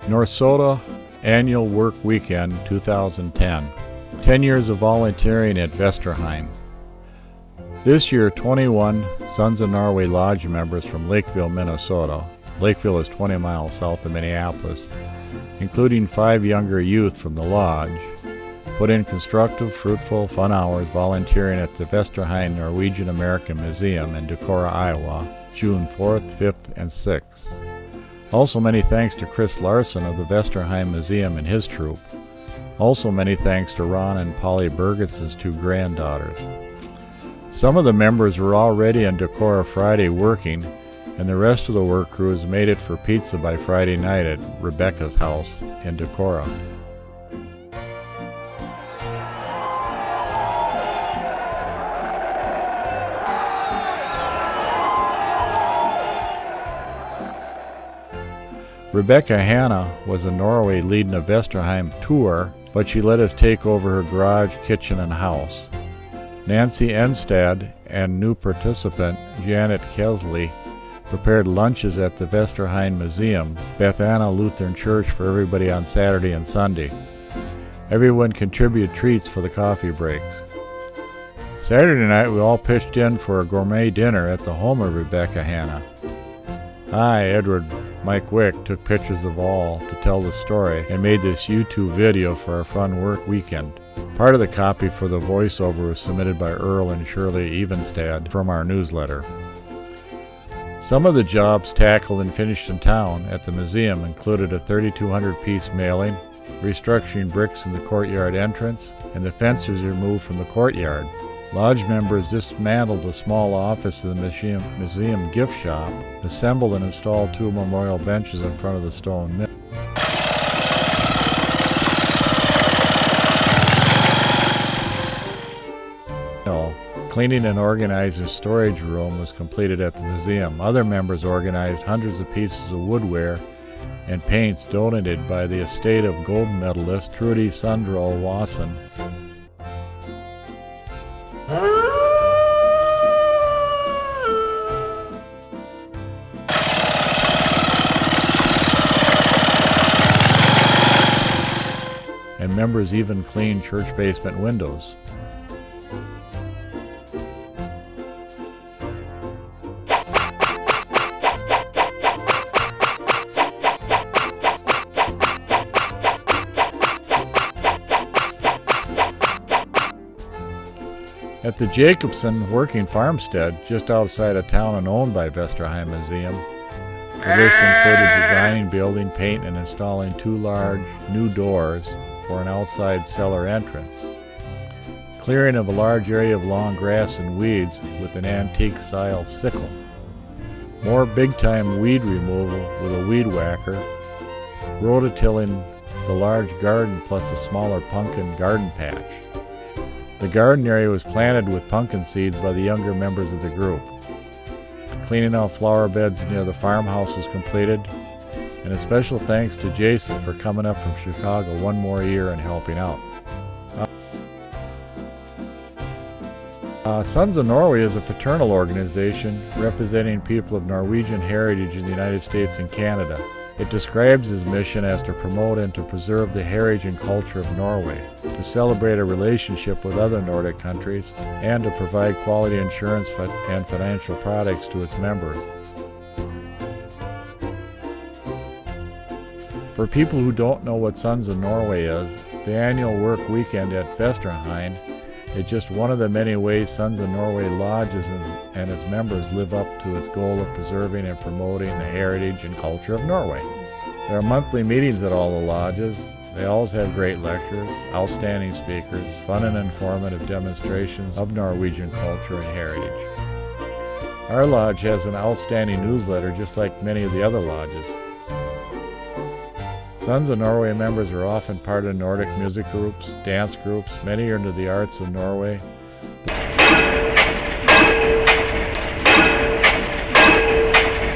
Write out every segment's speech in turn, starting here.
Minnesota Annual Work Weekend 2010. 10 years of volunteering at Vesterheim. This year, 21 Sons of Norway Lodge members from Lakeville, Minnesota. Lakeville is 20 miles south of Minneapolis, including 5 younger youth from the lodge, put in constructive, fruitful, fun hours volunteering at the Vesterheim Norwegian-American Museum in Decorah, Iowa, June 4th, 5th, and 6th. Also many thanks to Chris Larson of the Vesterheim Museum and his troop. Also many thanks to Ron and Polly Burgess's 2 granddaughters. Some of the members were already in Decorah Friday working, and the rest of the work crews made it for pizza by Friday night at Rebecca's house in Decorah. Rebecca Hanna was in Norway leading a Vesterheim tour, but she let us take over her garage, kitchen, and house. Nancy Enstad and new participant Janet Kesley prepared lunches at the Vesterheim Museum, Beth Anna Lutheran Church for everybody on Saturday and Sunday. Everyone contributed treats for the coffee breaks. Saturday night we all pitched in for a gourmet dinner at the home of Rebecca Hanna. I, Edward Mike Wick, took pictures of all to tell the story and made this YouTube video for our fun work weekend. Part of the copy for the voiceover was submitted by Earl and Shirley Evenstad from our newsletter. Some of the jobs tackled and finished in town at the museum included a 3,200-piece mailing, restructuring bricks in the courtyard entrance, and the fences removed from the courtyard. Lodge members dismantled a small office in the museum gift shop, assembled and installed 2 memorial benches in front of the stone mill. Cleaning and organizing storage room was completed at the museum. Other members organized hundreds of pieces of woodware and paints donated by the estate of gold medalist Trudy Sundro Wasson. And members even cleaned church basement windows. At the Jacobson working farmstead just outside of town and owned by Vesterheim Museum, the list included designing, building, painting, and installing 2 large new doors for an outside cellar entrance, clearing of a large area of long grass and weeds with an antique-style sickle, more big-time weed removal with a weed whacker, rototilling the large garden plus a smaller pumpkin garden patch. The garden area was planted with pumpkin seeds by the younger members of the group. Cleaning out flower beds near the farmhouse was completed, and a special thanks to Jason for coming up from Chicago one more year and helping out. Sons of Norway is a fraternal organization representing people of Norwegian heritage in the United States and Canada. It describes its mission as to promote and to preserve the heritage and culture of Norway, to celebrate a relationship with other Nordic countries, and to provide quality insurance and financial products to its members. For people who don't know what Sons of Norway is, the annual work weekend at Vesterheim is just one of the many ways Sons of Norway lodges and its members live up to its goal of preserving and promoting the heritage and culture of Norway. There are monthly meetings at all the lodges. They always have great lectures, outstanding speakers, fun and informative demonstrations of Norwegian culture and heritage. Our lodge has an outstanding newsletter just like many of the other lodges. Sons of Norway members are often part of Nordic music groups, dance groups. Many are into the arts of Norway.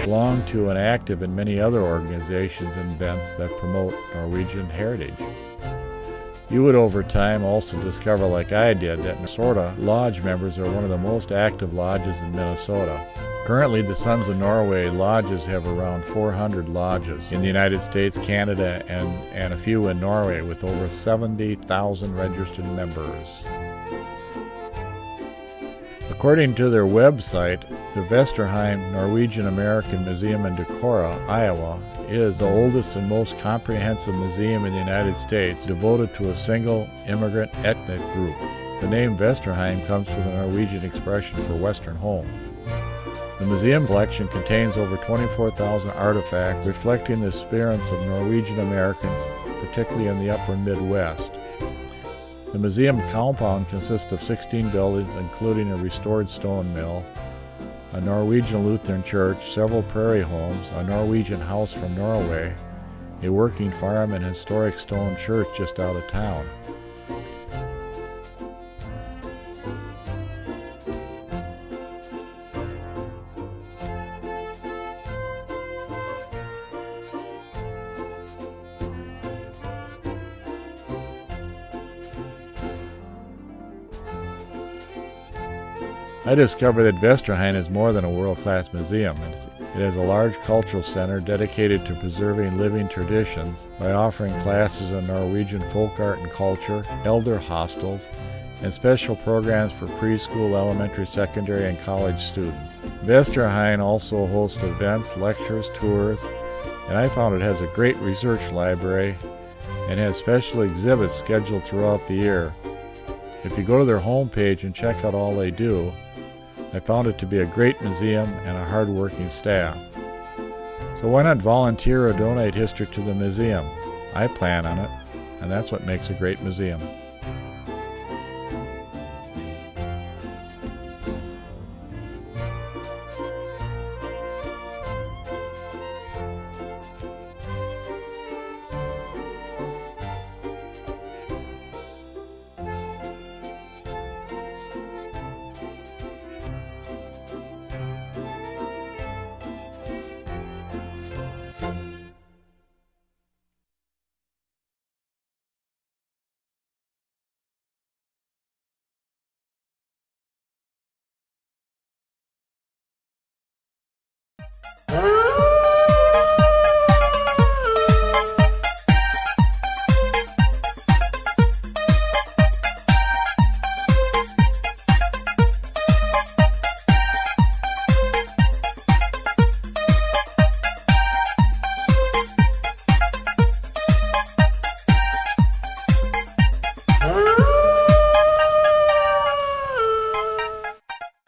Belong to and active in many other organizations and events that promote Norwegian heritage. You would over time also discover, like I did, that Minnesota Lodge members are one of the most active lodges in Minnesota. Currently, the Sons of Norway lodges have around 400 lodges in the United States, Canada, and a few in Norway, with over 70,000 registered members. According to their website, the Vesterheim Norwegian-American Museum in Decorah, Iowa, is the oldest and most comprehensive museum in the United States devoted to a single immigrant ethnic group. The name Vesterheim comes from the Norwegian expression for Western home. The museum collection contains over 24,000 artifacts reflecting the experience of Norwegian Americans, particularly in the upper Midwest. The museum compound consists of 16 buildings, including a restored stone mill, a Norwegian Lutheran church, several prairie homes, a Norwegian house from Norway, a working farm, and a historic stone church just out of town. I discovered that Vesterheim is more than a world-class museum. It is a large cultural center dedicated to preserving living traditions by offering classes in Norwegian folk art and culture, elder hostels, and special programs for preschool, elementary, secondary, and college students. Vesterheim also hosts events, lectures, tours, and I found it has a great research library and has special exhibits scheduled throughout the year. If you go to their homepage and check out all they do, I found it to be a great museum and a hard-working staff. So why not volunteer or donate history to the museum? I plan on it, and that's what makes a great museum. Ah!